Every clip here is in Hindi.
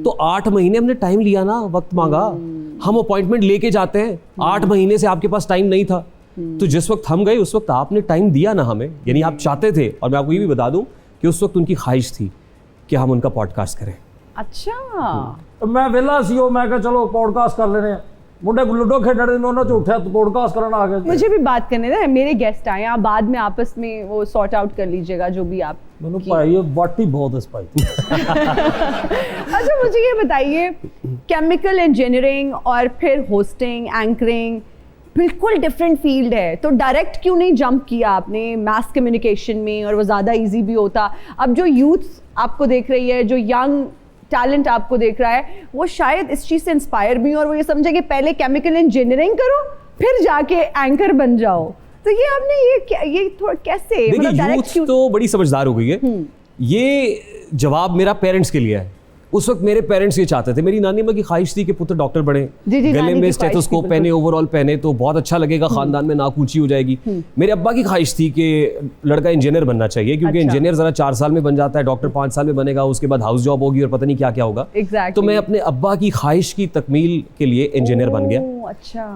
तो 8 महीने हमने टाइम लिया ना, वक्त मांगा। हम अपॉइंटमेंट लेके जाते हैं, 8 महीने से आपके पास टाइम नहीं था। तो जिस वक्त हम गए उस वक्त आपने टाइम दिया ना हमें, यानी आप चाहते थे। और मैं आपको ये भी बता दूं कि उस वक्त उनकी ख्वाहिश थी कि हम उनका पॉडकास्ट करें। अच्छा, मैं वेला सी मैं कहा चलो पॉडकास्ट कर लेने, मुंडे लूडो खेडने उन्होंने तो उठा तो पॉडकास्ट करना आ गए। मुझे भी बात करने दे, मेरे गेस्ट आए, आप बाद में आपस में वो सॉर्ट आउट कर लीजिएगा जो भी आप। मैंने पाई ये बाटी बहुत है स्पाइसी। अच्छा, मुझे ये बताइए, केमिकल इंजीनियरिंग और फिर होस्टिंग, एंकरिंग, बिल्कुल डिफरेंट फील्ड है, तो डायरेक्ट क्यों नहीं जंप किया आपने मास कम्युनिकेशन में, और वो ज़्यादा इजी भी होता। अब जो यूथ आपको देख रही है, जो यंग टैलेंट आपको देख रहा है, वो शायद इस चीज़ से इंस्पायर भी हो और वो ये समझे कि पहले केमिकल इंजीनियरिंग करो फिर जाके एंकर बन जाओ। तो ये आपने ये थोड़ा कैसे, देखिए यूथ तो बड़ी समझदार हो गई है। ये जवाब मेरा पेरेंट्स के लिए है। उस वक्त मेरे पेरेंट्स ये चाहते थे, मेरी नानी माँ की ख्वाहिश थी कि पुत्र डॉक्टर बने, गले में स्टेथोस्कोप पहने, ओवरऑल पहने तो बहुत अच्छा लगेगा, खानदान में नाक ऊंची हो जाएगी। मेरे अब्बा की ख्वाहिश थी कि लड़का इंजीनियर बनना चाहिए, क्योंकि इंजीनियर जरा 4 साल में बन जाता है, डॉक्टर 5 साल में बनेगा, उसके बाद हाउस जॉब होगी और पता नहीं क्या क्या होगा। तो मैं अपने अब्बा की ख्वाहिश की तकमील के लिए इंजीनियर बन गया। अच्छा,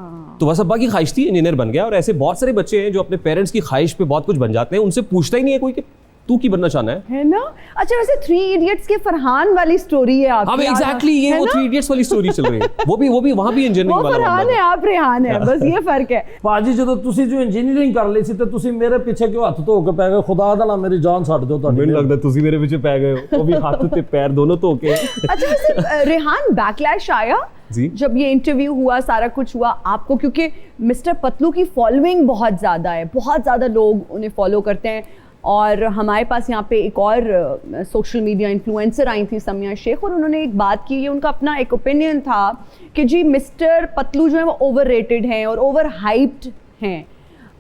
तो बस अब्बा की ख्वाहिश थी, इंजीनियर बन गया। और ऐसे बहुत सारे बच्चे हैं जो अपने पेरेंट्स की ख्वाहिश पे बहुत कुछ बन जाते हैं, उनसे पूछता ही नहीं है कोई कि तू की बनना चाहना है ना। अच्छा, वैसे 3 इडियट्स के फरहान वाली स्टोरी है आपकी। हाँ एग्जैक्टली, ये वो 3 इडियट्स वाली स्टोरी चल रही है। वो भी वहाँ भी इंजीनियरिंग वाला फरहान है, आप रेहान है, बस ये फर्क है। पाजी जो तुसी जो इंजीनियरिंग कर ली सी ते तुसी मेरे पीछे क्यों हाथ धो के पै गए? खुदा दा ना मेरी जान छੱਡ दियो ਤੁਹਾਡੀ। ਮੈਨੂੰ ਲੱਗਦਾ ਤੁਸੀਂ ਮੇਰੇ ਪਿੱਛੇ ਪੈ ਗਏ ਹੋ, ਉਹ ਵੀ ਹੱਥ ਤੇ ਪੈਰ ਦੋਨੋਂ ਧੋ के। अच्छा, वैसे रेहान बैकलैश आया जब ये इंटरव्यू हुआ, सारा कुछ हुआ आपको, क्योंकि मिस्टर पतलू की फॉलोइंग बहुत ज़्यादा है, बहुत ज़्यादा लोग उन्हें फॉलो करते हैं। और हमारे पास यहाँ पे एक और सोशल मीडिया इन्फ्लुएंसर आई थी, समिया शेख, और उन्होंने एक बात की है, उनका अपना एक ओपिनियन था कि जी मिस्टर पतलू जो है वो ओवररेटेड हैं और ओवर हाइप्ड हैं।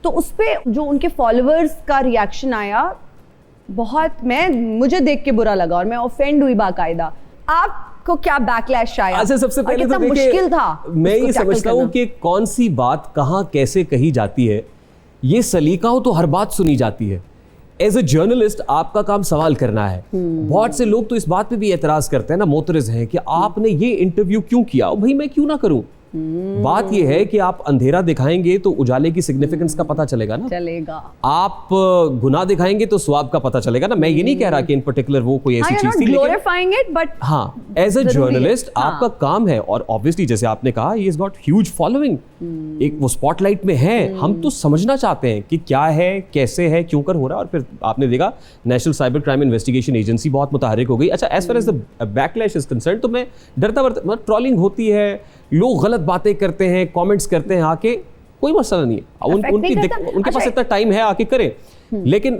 तो उस पर जो उनके फॉलोअर्स का रिएक्शन आया, बहुत मुझे देख के बुरा लगा और मैं ऑफेंड हुई बाकायदा। आपको क्या बैकलैश आया? अच्छा, सबसे पहले तो मुश्किल था, मैं ये समझता हूँ कि कौन सी बात कहाँ कैसे कही जाती है, ये सलीका हो तो हर बात सुनी जाती है। एज ए जर्नलिस्ट आपका काम सवाल करना है। बहुत से लोग तो इस बात पे भी एतराज करते हैं ना, मोतरज़ हैं कि आपने ये इंटरव्यू क्यों किया। भाई मैं क्यों ना करूं, बात यह है कि आप अंधेरा दिखाएंगे तो उजाले की सिग्निफिकेंस का पता चलेगा ना, चलेगा। आप गुनाह दिखाएंगे तो स्वाब का पता चलेगा ना। मैं ये नहीं कह रहा कि इन पर्टिकुलर वो कोई ऐसी चीज थी, लेकिन हाँ एज ए जर्नलिस्ट आपका काम है। और ऑब्वियसली जैसे आपने कहा, he has got huge following, एक वो स्पॉटलाइट में है। हम तो समझना चाहते हैं कि क्या है, कैसे है, क्यों कर हो रहा है। और फिर आपने देखा national cyber crime investigation agency बहुत मुतहरिक हो गई। अच्छा, as far as the backlash is concern, तो मैं डरता ट्रॉलिंग होती है, लोग गलत बातें करते हैं, कमेंट्स करते हैं आके, कोई मसला नहीं है, उनके पास इतना टाइम है, आके करें।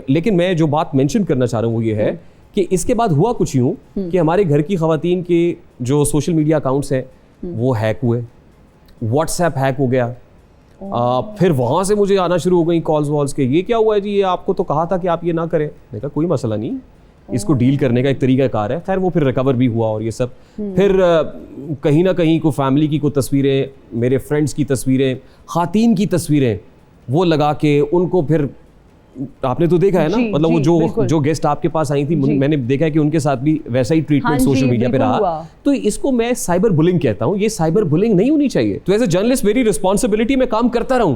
लेकिन मैं जो बात मेंशन करना चाह रहा हूँ वो ये है कि इसके बाद हुआ कुछ यूँ कि हमारे घर की खवातीन के जो सोशल मीडिया अकाउंट्स हैं वो हैक हुए, व्हाट्सएप हैक हो गया। फिर वहाँ से मुझे आना शुरू हो गई कॉल्स वॉल्स के, ये क्या हुआ है जी, ये आपको तो कहा था कि आप ये ना करें। मैंने कहा कोई मसला नहीं, इसको डील करने का एक तरीका कार है। खैर वो फिर रिकवर भी हुआ और ये सब। फिर कहीं ना कहीं को फैमिली की को तस्वीरें, मेरे फ्रेंड्स की तस्वीरें, खातीन की तस्वीरें वो लगा के उनको फिर आपने तो देखा है ना, मतलब वो जो गेस्ट आपके पास आई थी, मैंने देखा है कि उनके साथ भी वैसा ही ट्रीटमेंट सोशल मीडिया पे रहा। तो इसको मैं साइबर बुलिंग कहता हूँ। ये साइबर बुलिंग नहीं होनी चाहिए। तो एज ए जर्नलिस्ट मेरी रिस्पॉन्सिबिलिटी में काम करता रहूं।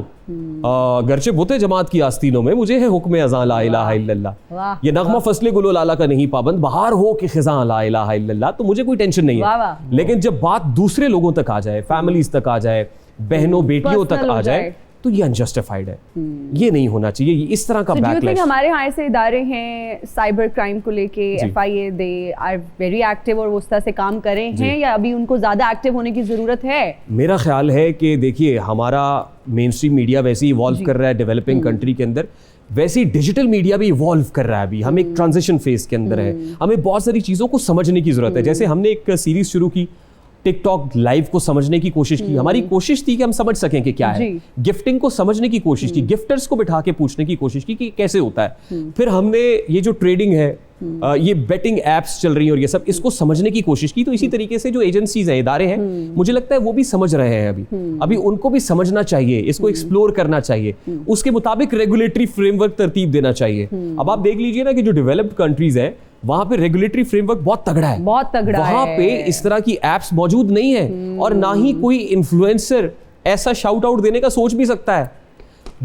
गर्चे बोते जमात की आस्तीनों में, मुझे है हुक्म अज़ां ला इलाहा इल्लल्लाह, ये नगमा फसले गुलो लाला का नहीं पाबंद, बहार हो कि खिज़ां ला इलाहा इल्लल्लाह। तो मुझे कोई टेंशन नहीं है, लेकिन जब बात दूसरे लोगों तक आ जाए, फैमिलीज तक आ जाए, बहनों बेटियों तक आ जाए, तो ये अनजस्टिफाइड है। ये नहीं होना चाहिए, ये इस तरह का बैकलैश। हमारे यहाँ ऐसे इदारे हैं साइबर क्राइम को लेके, FIA they are very active और वो उस तरह से काम कर रहे हैं, या अभी उनको ज्यादा एक्टिव होने की जरूरत है? मेरा ख्याल है कि देखिए, हमारा मेन स्ट्रीम मीडिया वैसे ही इवॉल्व कर रहा है डेवलपिंग कंट्री के अंदर, वैसे ही डिजिटल मीडिया भी इवॉल्व कर रहा है। अभी हम एक ट्रांजिशन फेज के अंदर है, हमें बहुत सारी चीज़ों को समझने की जरूरत है। जैसे हमने एक सीरीज शुरू की टिकटॉक लाइव को समझने की कोशिश की। हमारी कोशिश थी कि हम समझ सकें कि क्या है। गिफ्टिंग को समझने की कोशिश की, गिफ्टर्स को बिठा के पूछने की कोशिश की कि कैसे होता है। फिर हमने ये जो ट्रेडिंग है, ये बेटिंग एप्स चल रही हैं और ये सब, इसको समझने की कोशिश की। तो इसी तरीके से जो एजेंसीज हैं, इदारे हैं, मुझे लगता है वो भी समझ रहे हैं। अभी उनको भी समझना चाहिए, इसको एक्सप्लोर करना चाहिए, उसके मुताबिक रेगुलेटरी फ्रेमवर्क तरतीब देना चाहिए। अब आप देख लीजिए ना कि जो डेवलप्ड कंट्रीज हैं, वहां पे रेगुलेटरी फ्रेमवर्क बहुत तगड़ा है, बहुत तगड़ा वहां है। पे इस तरह की एप्स मौजूद नहीं है और ना ही कोई इन्फ्लुएंसर ऐसा शाउट आउट देने का सोच भी सकता है।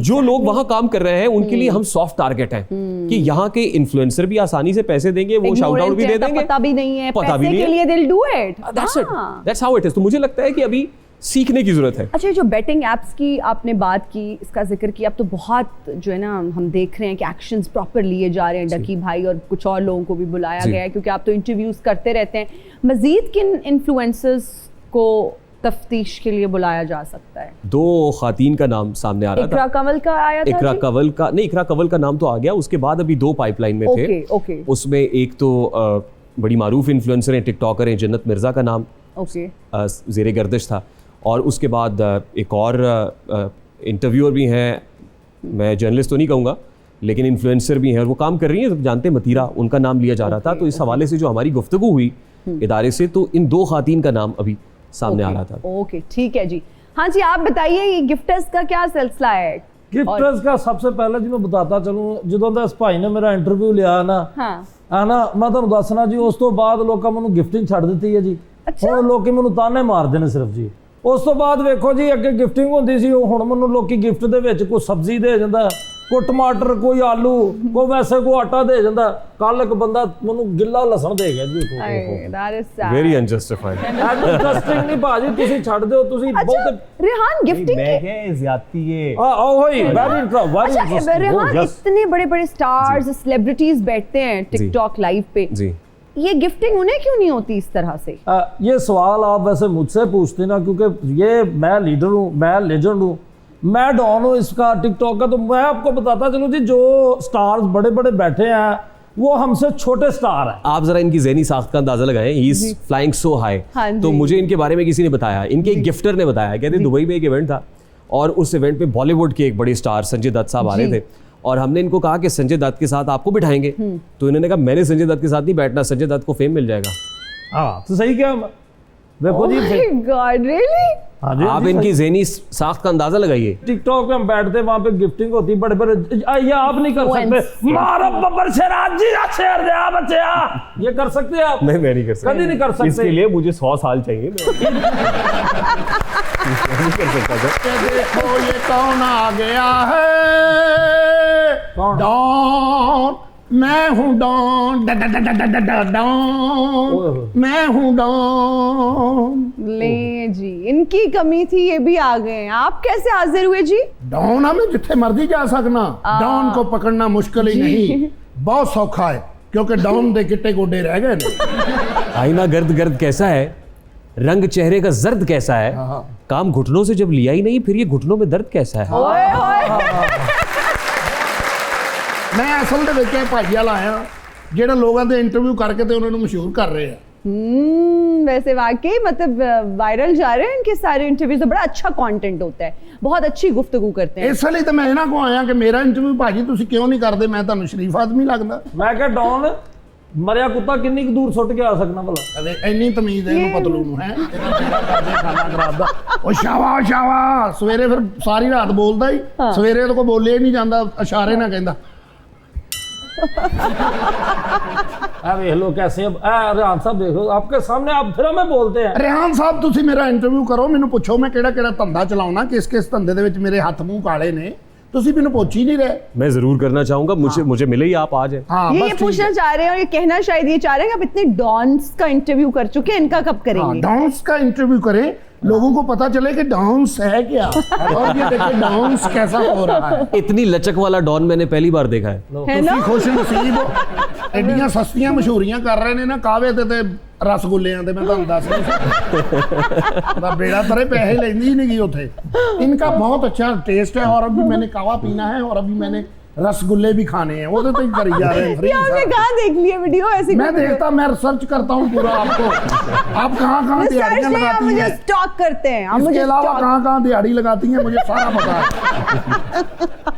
जो लोग वहां काम कर रहे हैं उनके लिए हम सॉफ्ट टारगेट हैं कि यहाँ के इन्फ्लुएंसर भी आसानी से पैसे देंगे, वो शाउट आउट भी दे देंगे, पता भी नहीं है, पता भी पैसे नहीं के है। लिए they'll do it। That's it. That's how it is। तो मुझे लगता है कि अभी सीखने की जरूरत है। अच्छा, जो बेटिंग एप्स की आपने बात की, इसका जिक्र किया, अब तो बहुत जो है ना हम देख रहे हैं कि एक्शंस प्रॉपर लिए जा रहे हैं। डकी भाई और कुछ और लोगों को भी बुलाया गया है क्योंकि आप तो इंटरव्यूज करते रहते हैं। मजीद किन इन्फ्लुएंसर्स को तफ्तीश के लिए बुलाया जा सकता है? 2 खातीन का नाम सामने आ रहा इकरा था। कंवल का आया था इकरा जी? कंवल का नहीं, इकरा कंवल का नाम तो आ गया, उसके बाद अभी 2 पाइपलाइन में थे। ओके। उसमें एक तो बड़ी मारूफ इन्फ्लुएंसर हैं, टिकटॉकर हैं, जन्नत मिर्जा का नाम ओके। ज़ेरे गर्दिश था। और उसके बाद एक और इंटरव्यूअर भी हैं, मैं जर्नलिस्ट तो नहीं कहूँगा लेकिन इन्फ्लुएंसर भी हैं और वो काम कर रही हैं, तो जानते हैं मतीरा, उनका नाम लिया जा रहा था। तो इस हवाले से जो हमारी गुफ्तगू हुई इदारे से, तो इन 2 खातीन का नाम अभी सामने आ रहा था। ओके, ठीक है जी। हाँ जी, आप बताइए ये गिफ्टर्स का क्या सिलसिला है? गिफ्टर्स का सबसे पहले जी मैं बताता चलूँ, ਜਦੋਂ ਦਾ ਇਸ ਭਾਈ ਨੇ ਮੇਰਾ ਇੰਟਰਵਿਊ ਲਿਆ ਨਾ, हाँ। ਨਾ ਮੈਂ ਤੁਹਾਨੂੰ ਦੱਸਣਾ ਜੀ, ਉਸ ਤੋਂ ਬਾਅਦ ਲੋਕਾਂ ਮੈਨੂੰ ਗਿਫਟਿੰਗ ਛੱਡ ਦਿੱਤੀ ਹੈ ਜੀ। ਹੁਣ ਲੋਕੀ ਮੈਨੂੰ ਤਾਨੇ ਮਾਰਦੇ ਨੇ ਸਿਰਫ ਜੀ। ਉਸ ਤੋਂ ਬਾਅਦ ਵੇਖੋ ਜੀ, ਅੱਗੇ ਗਿਫਟਿੰਗ ਹੁੰਦੀ ਸੀ, ਉਹ ਹੁਣ ਮੈਨੂੰ ਲੋਕੀ ਗਿਫਟ ਦੇ ਵਿੱਚ ਕੋਈ ਸਬਜ਼ੀ ਦੇ ਜਾਂਦਾ, ਕੋਈ ਟਮਾਟਰ, ਕੋਈ ਆਲੂ, ਕੋਈ ਵੈਸੇ ਕੋਈ ਆਟਾ ਦੇ ਜਾਂਦਾ। ਕੱਲ ਇੱਕ ਬੰਦਾ ਮੈਨੂੰ ਗਿੱਲਾ ਲਸਣ ਦੇ ਗਿਆ ਜੀ। That is sad। Very unjustified. Interesting ਨਹੀਂ ਭਾਜੀ, ਤੁਸੀਂ ਛੱਡ ਦਿਓ, ਤੁਸੀਂ ਬਹੁਤ रेहान गिफ्टिंग ज्यादती है। वही वेरी इंटरेस्टिंग। रेहान, इतने बड़े बड़े स्टार्स, सेलिब्रिटीज बैठते हैं टिकटॉक लाइव पे जी, ये गिफ्टिंग उन्हें क्यों नहीं होती इस तरह से? ये सवाल आप वैसे मुझसे पूछते ना, क्योंकि ये मैं लीडर हूँ, मैं लेजेंड हूँ, मैं डॉन हूँ इसका टिकटॉक का। तो मैं आपको बताता चलूँ जी, जो स्टार्स बड़े बड़े बैठे हैं वो हमसे छोटे स्टार हैं। आप जरा इनकी ज़हनी साख्त का अंदाजा लगाएं। He is flying so high. हाँ तो जी। मुझे इनके बारे में किसी ने बताया, इनके एक गिफ्टर ने बताया, कहते दुबई में एक इवेंट था और उस इवेंट पे बॉलीवुड के एक बड़े स्टार संजय दत्त साहब आ रहे थे और हमने इनको कहा कि संजय दत्त के साथ आपको बिठाएंगे। तो इन्होंने कहा मैंने संजय दत्त के साथ नहीं बैठना, संजय दत्त को फेम मिल जाएगा। हाँ तो सही क्या देखो जी। God really? हाँ जी, आप इनकी ज़हनी साख्त का अंदाजा लगाइए। टिकटॉक पे हम बैठते, वहाँ पे गिफ्टिंग होती, बड़े बड़े, ये आप नहीं कर सकते। मारो बब्बर शेराज जी, शेर दे आ बच्चे आ, ये कर सकते हैं आप? नहीं, मैं नहीं कर सकता। कभी नहीं कर सकते। इसके लिए मुझे 100 साल चाहिए। नहीं कर सकता सर। देखो ये कौन आ गया है, डॉन, मैं हूँ डॉन, डॉन, मैं हूँ डॉन। ले जी, इनकी कमी थी, ये भी आ गए हैं। आप कैसे हाजिर हुए जी? डॉन हमें जिथे मर्जी जा सकना, डॉन को पकड़ना मुश्किल ही नहीं, बहुत सौखा है, क्योंकि डॉन दे गिट्टे गोडे रह गए ने। आईना गर्द गर्द कैसा है, रंग चेहरे का जर्द कैसा है, काम घुटनों से जब लिया ही नहीं, फिर ये घुटनों में दर्द कैसा है। ओए ओए। मैं असल दे विच भाई वाल आया जेड़ा लोगों के इंटरव्यू करके ते उन्होंने मशहूर कर रहे हैं। वैसे वाकई मतलब वायरल जा रहे हैं इनके सारे इंटरव्यूज, तो बड़ा अच्छा कंटेंट होता है, बहुत अच्छी गुफ्तगू करते हैं। इस लिए तो मैं इन्हां को आया कि मेरा इंटरव्यू भाजी तुसीं क्यों नहीं करते, मैं तुहानूं शरीफ आदमी लगदा। मैं क्या डॉन मरिया कुत्ता किन्नी दूर सुट के आ सकना भला? अरे इन्नी तमीज है इन्हूं पतलू नूं, है खाना खराब दा। ओ शावा शावा, सवेरे फिर सारी रात बोलदा ही, सवेरे तो कोई बोले ही नहीं जांदा, इशारे ना कहंदा। देख लो कैसे, अब रेहान साहब देखो आपके सामने आप फिर हमें बोलते हैं। रेहान साहब तुसी मेरा इंटरव्यू करो, मैनू पूछो मैं केड़ा केड़ा धंधा चलाउणा, किस किस धंधे दे विच मेरे हथ मूंह काले ने, तुसी मैनू पूछ ही नहीं रहे। मैं जरूर करना चाहूंगा, मुझे मिले ही आप आज है। हाँ, ये पूछना चाह रहे हैं और ये कहना शायद ये चाह रहे हैं कि आप इतने डॉन्स का इंटरव्यू कर चुके हैं, इनका कब करेंगे? डांस का इंटरव्यू करें, लोगों को पता चले कि डांस है क्या, और ये देखिए डांस कैसा हो रहा है। इतनी लचक वाला डॉन मैंने पहली बार देखा है। है ना? खुश नसीब हो, एडियां सस्तियां मशहूरियां कर रहे ने ना कावे ते रसगुल्लियां ते, मैं तुहानूं दस नहीं सकता बेड़ा तरे पैसे लेंदी ही नहीं गई उथे। इनका बहुत अच्छा टेस्ट है, और अभी मैंने कावा पीना है, और अभी मैंने रसगुल्ले भी खाने हैं, वो तो ही करी जा रहे हैं फ्री। आपने कहाँ देख लिया वीडियो ऐसी? मैं देखता, मैं रिसर्च करता हूँ पूरा आपको। आप कहाँ दिहाड़ियाँ लगाती मुझे हैं, स्टॉक करते हैं, इसके अलावा कहाँ दिहाड़ी लगाती हैं, मुझे सारा पता है।